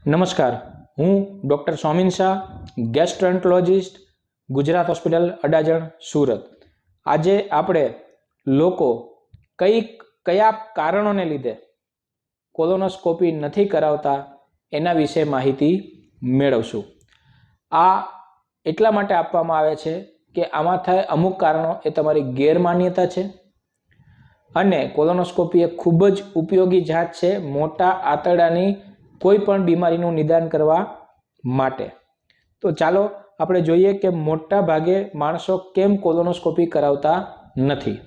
નમસ્કાર, હું doctor સોમિન Shah, ગેસ્ટ્રોએન્ટરોલોજિસ્ટ, Gujarat hospital Adajan, Surat. આજે આપણે લોકો કયા કારણોને લીધે કોલોનોસ્કોપી નથી કરાવતા એના વિશે માહિતી મેળવશું। આ એટલા માટે આપવામાં આવે છે કે આમાં થાય અમુક કારણો એ તમારી ગેરમાન્યતા છે અને કોલોનોસ્કોપી એ ખૂબ જ ઉપયોગી જાત છે મોટા આંતરડાની કોઈ પણ બીમારીનું નિદાન કરવા માટે। તો ચાલો આપણે જોઈએ કે મોટા ભાગે માણસો કેમ કોલોનોસ્કોપી કરાવતા નથી।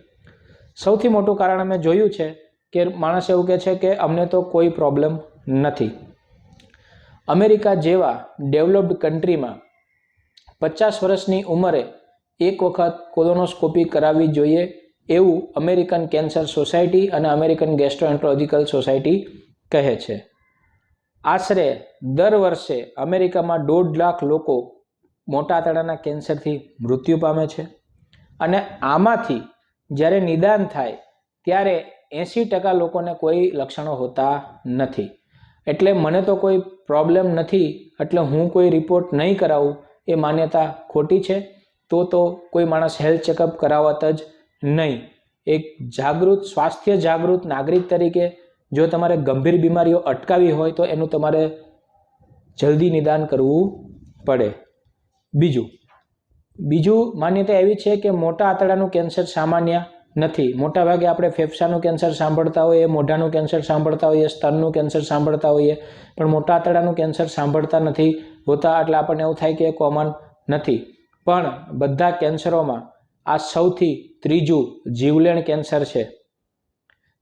સૌથી મોટું કારણ અમે જોયું છે કે માણસ એવું કહે છે કે અમને તો કોઈ પ્રોબ્લેમ નથી। અમેરિકા જેવા ડેવલપ્ડ કન્ટ્રીમાં 50 વર્ષની ઉંમરે એક વખત કોલોનોસ્કોપી કરાવવી જોઈએ એવું અમેરિકન કેન્સર સોસાયટી અને અમેરિકન ગેસ્ટ્રોએન્ટરોલોજિકલ સોસાયટી કહે છે। આશરે દર વર્ષે અમેરિકામાં 1.5 લાખ લોકો મોટા આંતરડાના કેન્સરથી મૃત્યુ પામે છે અને આમાંથી જ્યારે નિદાન થાય ત્યારે 80% લોકોને કોઈ લક્ષણો હોતા નથી। એટલે મને તો કોઈ પ્રોબ્લેમ નથી એટલે હું કોઈ રિપોર્ટ નહીં કરાવું એ માન્યતા ખોટી છે। તો કોઈ માણસ હેલ્થ ચેકઅપ કરાવત જ નહીં। એક જાગૃત સ્વાસ્થ્ય જાગૃત નાગરિક તરીકે જો તમારે ગંભીર બીમારીઓ અટકાવી હોય તો એનું તમારે જલ્દી નિદાન કરવું પડે। બીજું માન્યતા એવી છે કે મોટા આંતરડાનું કેન્સર સામાન્ય નથી। મોટાભાગે આપણે ફેફસાનું કેન્સર સાંભળતા હોઈએ, મોઢાનું કેન્સર સાંભળતા હોઈએ, સ્તનનું કેન્સર સાંભળતા હોઈએ, પણ મોટા આંતરડાનું કેન્સર સાંભળતા નથી હોતા એટલે આપણને એવું થાય કે એ કોમન નથી। પણ બધા કેન્સરોમાં આ સૌથી ત્રીજું જીવલેણ કેન્સર છે।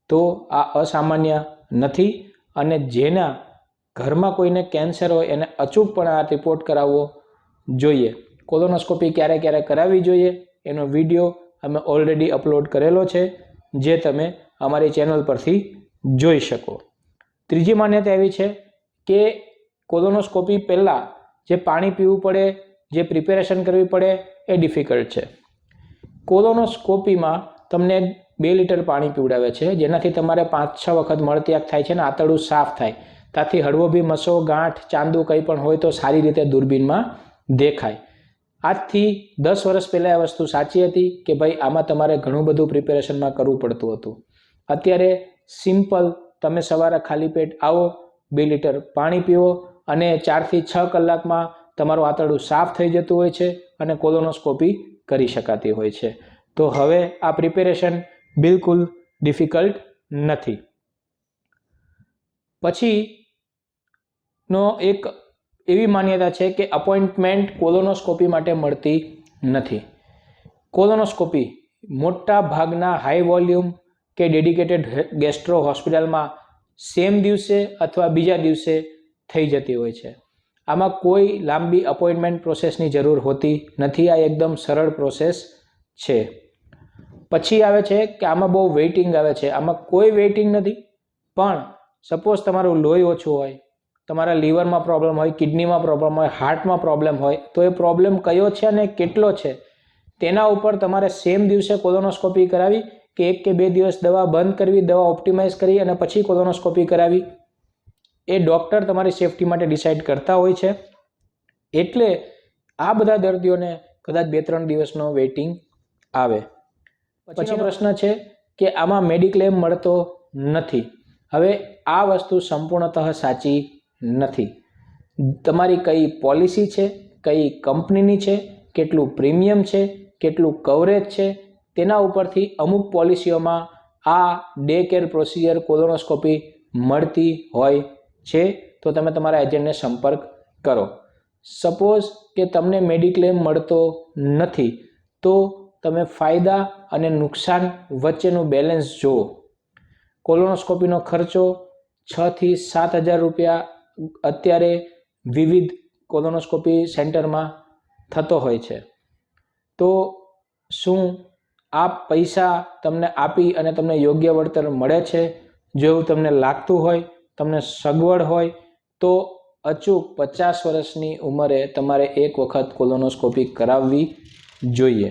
તો આ અસામાન્ય નથી અને જેના ઘરમાં કોઈને કેન્સર હોય એને અચૂકપણે આ રિપોર્ટ કરાવવો જોઈએ। કોલોનોસ્કોપી ક્યારે કરાવવી જોઈએ એનો વિડીયો અમે ઓલરેડી અપલોડ કરેલો છે જે તમે અમારી ચેનલ પરથી જોઈ શકો। ત્રીજી માન્યતા એવી છે કે કોલોનોસ્કોપી પહેલાં જે પાણી પીવું પડે, જે પ્રિપેરેશન કરવી પડે એ ડિફિકલ્ટ છે। કોલોનોસ્કોપીમાં તમને 2 લીટર પાણી પીવડાવે છે જેનાથી તમારે 5-6 વખત મળત્યાગ થાય છે અને આંતરડું સાફ થાય। ત્યાંથી હળવો બી મસો, ગાંઠ, ચાંદુ કંઈ પણ હોય તો સારી રીતે દૂરબીનમાં દેખાય। આજથી 10 વર્ષ પહેલાં એ વસ્તુ સાચી હતી કે ભાઈ આમાં તમારે ઘણું બધું પ્રિપેરેશનમાં કરવું પડતું હતું। અત્યારે સિમ્પલ તમે સવારે ખાલી પેટ આવો, 2 લીટર પાણી પીવો અને 4 થી 6 કલાકમાં તમારું આંતરડું સાફ થઈ જતું હોય છે અને કોલોનોસ્કોપી કરી શકાતી હોય છે। તો હવે આ પ્રિપેરેશન બિલકુલ ડિફિકલ્ટ નથી। પછીનો એક એવી માન્યતા છે કે અપોઇન્ટમેન્ટ કોલોનોસ્કોપી માટે મળતી નથી। કોલોનોસ્કોપી મોટા ભાગના હાઈ વોલ્યુમ કે ડેડિકેટેડ ગેસ્ટ્રો હોસ્પિટલમાં સેમ દિવસે અથવા બીજા દિવસે થઈ જતી હોય છે। આમાં કોઈ લાંબી અપોઇન્ટમેન્ટ પ્રોસેસની જરૂર હોતી નથી। આ એકદમ સરળ પ્રોસેસ છે। પછી આવે છે કે આમાં બહુ વેઇટિંગ આવે છે। આમાં કોઈ વેઇટિંગ નથી, પણ સપોઝ તમારું લોહી ઓછું હોય, તમારા લીવરમાં પ્રોબ્લેમ હોય, કિડનીમાં પ્રોબ્લેમ હોય, હાર્ટમાં પ્રોબ્લેમ હોય તો એ પ્રોબ્લેમ કયો છે અને કેટલો છે તેના ઉપર તમારે સેમ દિવસે કોલોનોસ્કોપી કરાવી કે 1 કે 2 દિવસ દવા બંધ કરવી, દવા ઓપ્ટિમાઇઝ કરી અને પછી કોલોનોસ્કોપી કરાવી એ ડૉક્ટર તમારી સેફટી માટે ડિસાઇડ કરતા હોય છે। એટલે આ બધા દર્દીઓને કદાચ 2-3 દિવસનો વેઇટિંગ આવે। પછીનો પ્રશ્ન છે કે આમાં મેડિક્લેમ મળતો નથી। હવે આ વસ્તુ સંપૂર્ણતઃ સાચી નથી। તમારી કઈ પોલિસી છે, કઈ કંપનીની છે, કેટલું પ્રીમિયમ છે, કેટલું કવરેજ છે તેના ઉપરથી અમુક પોલિસીઓમાં આ ડે કેર પ્રોસિજર કોલોનોસ્કોપી મળતી હોય છે। તો તમે તમારા એજન્ટને સંપર્ક કરો। સપોઝ કે તમને મેડિક્લેમ મળતો નથી તો તમે ફાયદા અને નુકસાન વચ્ચેનું બેલેન્સ જુઓ। કોલોનોસ્કોપીનો ખર્ચો 6 થી 7 હજાર રૂપિયા અત્યારે વિવિધ કોલોનોસ્કોપી સેન્ટરમાં થતો હોય છે। તો શું આ પૈસા તમને આપી અને તમને યોગ્ય વળતર મળે છે? જો એવું તમને લાગતું હોય, તમને સગવડ હોય તો અચૂક 50 વર્ષની ઉંમરે તમારે એક વખત કોલોનોસ્કોપી કરાવવી જોઈએ।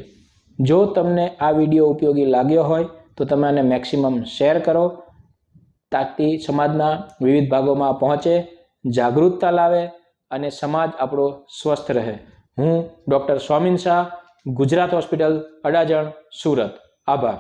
જો તમને આ વિડીયો ઉપયોગી લાગ્યો હોય તો તમે આને મેક્સિમમ શેર કરો તાકી સમાજના વિવિધ ભાગોમાં પહોંચે જાગૃતતા લાવે અને સમાજ આપણો સ્વસ્થ રહે. હું ડૉક્ટર સ્વામિન શાહ, ગુજરાત હોસ્પિટલ, અડાજણ, સુરત. આભાર.